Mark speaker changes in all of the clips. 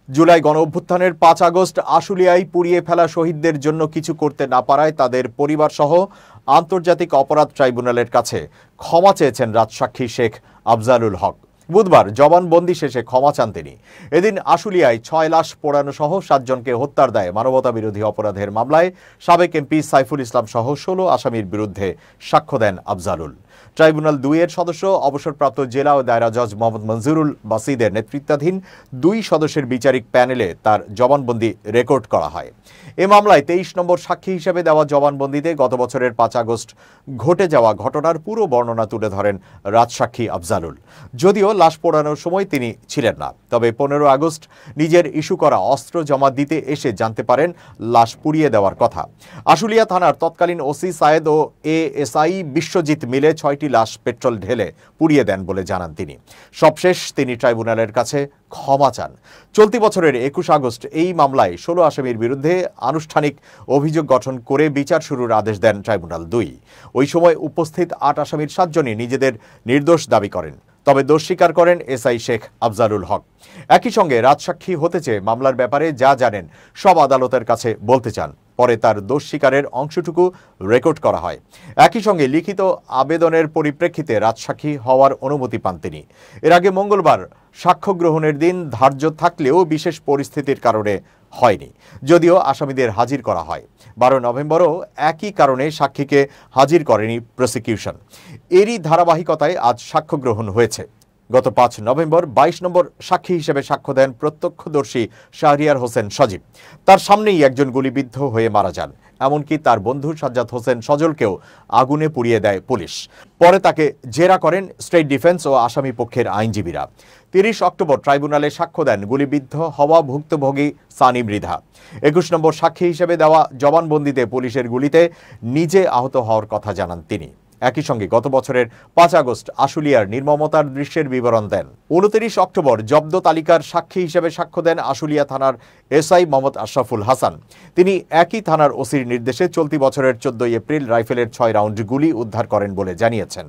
Speaker 1: July গণঅভ্যুত্থানের ৫ August আশুলিয়ায় পুড়িয়ে ফেলা শহীদদের জন্য কিছু করতে না পারায় তাদের পরিবারসহ আন্তর্জাতিক অপরাধ ট্রাইব্যুনালের কাছে ক্ষমা চেয়েছেন রাজসাক্ষী শেখ আফজালুল হক। বুধবার জবানবন্দি শেষে ক্ষমা চান তিনি। এদিন আশুলিয়ায় ৬ লাশ পোড়ানো সহ ৭ জনকে হত্যার দায়ে মানবতাবিরোধী অপরাধের মামলায় সাবেক এমপি সাইফুল ইসলাম সহ ১৬ আসামির বিরুদ্ধে সাক্ষ্য দেন আফজালুল। ট্রাইব্যুনাল ২ এর সদস্য অবসরপ্রাপ্ত জেলা ও দায়রা জজ মোহাম্মদ মনজুরুল বাসিদের নেতৃত্বাধীন ২ সদস্যের বিচারিক প্যানেলে তার জবানবন্দি রেকর্ড করা হয়। এ মামলায় ২৩ নম্বর সাক্ষী হিসেবে দেওয়া জবানবন্দিতে গত বছরের ৫ আগস্ট ঘটে যাওয়া ঘটনার পুরো বর্ণনা তুলে ধরেন রাজসাক্ষী আফজালুল। যদিও লাশ পোড়ানোর সময় তিনি ছিলেন না, তবে ১৫ আগস্ট নিজের ইস্যু করা অস্ত্র জমা দিতে এসে জানতে পারেন লাশ পুড়িয়ে দেওয়ার কথা। আশুলিয়া থানার তৎকালীন ওসি সায়েদ ও এএসআই বিশ্বজিৎ মিলে ৬টি লাশ পেট্রোল ঢেলে পুড়িয়ে দেন বলে জানান তিনি। সবশেষ তিনি ট্রাইব্যুনালের কাছে ক্ষমা চান। চলতি বছরের ২১ আগস্ট এই মামলায় ১৬ আসামির বিরুদ্ধে আনুষ্ঠানিক অভিযোগ গঠন করে বিচার শুরুর আদেশ দেন ট্রাইব্যুনাল ২। ওই সময় উপস্থিত ৮ আসামির ৭ জনই নিজেদের নির্দোষ দাবি করেন, তবে দোষ স্বীকার করেন এসআই শেখ আফজালুল হক। একই সঙ্গে রাজসাক্ষী হতে চেয়ে মামলার ব্যাপারে যা জানেন সব আদালতের কাছে বলতে চান। পরে তার দোষ স্বীকারের অংশটুকু রেকর্ড করা হয়। একই সঙ্গে লিখিত আবেদনের পরিপ্রেক্ষিতে রাজসাক্ষী হওয়ার অনুমতি পান তিনি। এর আগে মঙ্গলবার সাক্ষ্য গ্রহণের দিন ধার্য থাকলেও বিশেষ পরিস্থিতির কারণে হয়নি, যদিও আসামিদের হাজির করা হয়। ১২ নভেম্বরও একই কারণে সাক্ষীকে হাজির করেনি প্রসিকিউশন। এরই ধারাবাহিকতায় আজ সাক্ষ্য গ্রহণ হয়েছে। গত ৫ নভেম্বর ২২ নম্বর সাক্ষী হিসেবে সাক্ষ্য দেন প্রত্যক্ষদর্শী শাহরিয়ার হোসেন সজীব। তার সামনেই একজন গুলিবিদ্ধ হয়ে মারা যান। এমনকি তার বন্ধু সাজ্জাদ হোসেন সজলকেও আগুনে পুড়িয়ে দেয় পুলিশ। পরে তাকে জেরা করেন স্টেট ডিফেন্স ও আসামি পক্ষের আইনজীবীরা। ৩০ অক্টোবর ট্রাইব্যুনালে সাক্ষ্য দেন গুলিবিদ্ধ হওয়া ভুক্তভোগী সানি মৃধা। ২১ নম্বর সাক্ষী হিসেবে দেওয়া জবানবন্দিতে পুলিশের গুলিতে নিজে আহত হওয়ার কথা জানান তিনি। একই সঙ্গে গত বছরের ৫ আগস্ট আশুলিয়ার নির্মমতার দৃশ্যের বিবরণ দেন। ২৯ অক্টোবর জব্দ তালিকার সাক্ষী হিসেবে সাক্ষ্য দেন আশুলিয়া থানার এসআই মোহাম্মদ আশরাফুল হাসান। তিনি একই থানার ওসির নির্দেশে চলতি বছরের ১৪ এপ্রিল রাইফেলের ৬ রাউন্ড গুলি উদ্ধার করেন বলে জানিয়েছেন।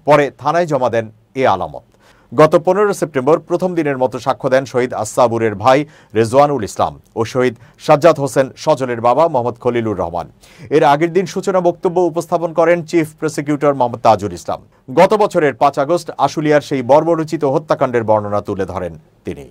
Speaker 1: পরে থানায় জমা দেন এ আলামত। গত ১৫ সেপ্টেম্বর প্রথম দিনের মতো সাক্ষ্য দেন শহীদ আসাবুরের ভাই রেজওয়ানুল ইসলাম ও শহীদ সাজ্জাদ হোসেন সজলের বাবা মোহাম্মদ খলিলুর রহমান। এর আগের দিন সূচনা বক্তব্য উপস্থাপন করেন চিফ প্রসিকিউটর মোহাম্মদ তাজুল ইসলাম। গত বছরের ৫ আগস্ট আশুলিয়ার সেই বর্বরোচিত হত্যাকাণ্ডের বর্ণনা তুলে ধরেন তিনি।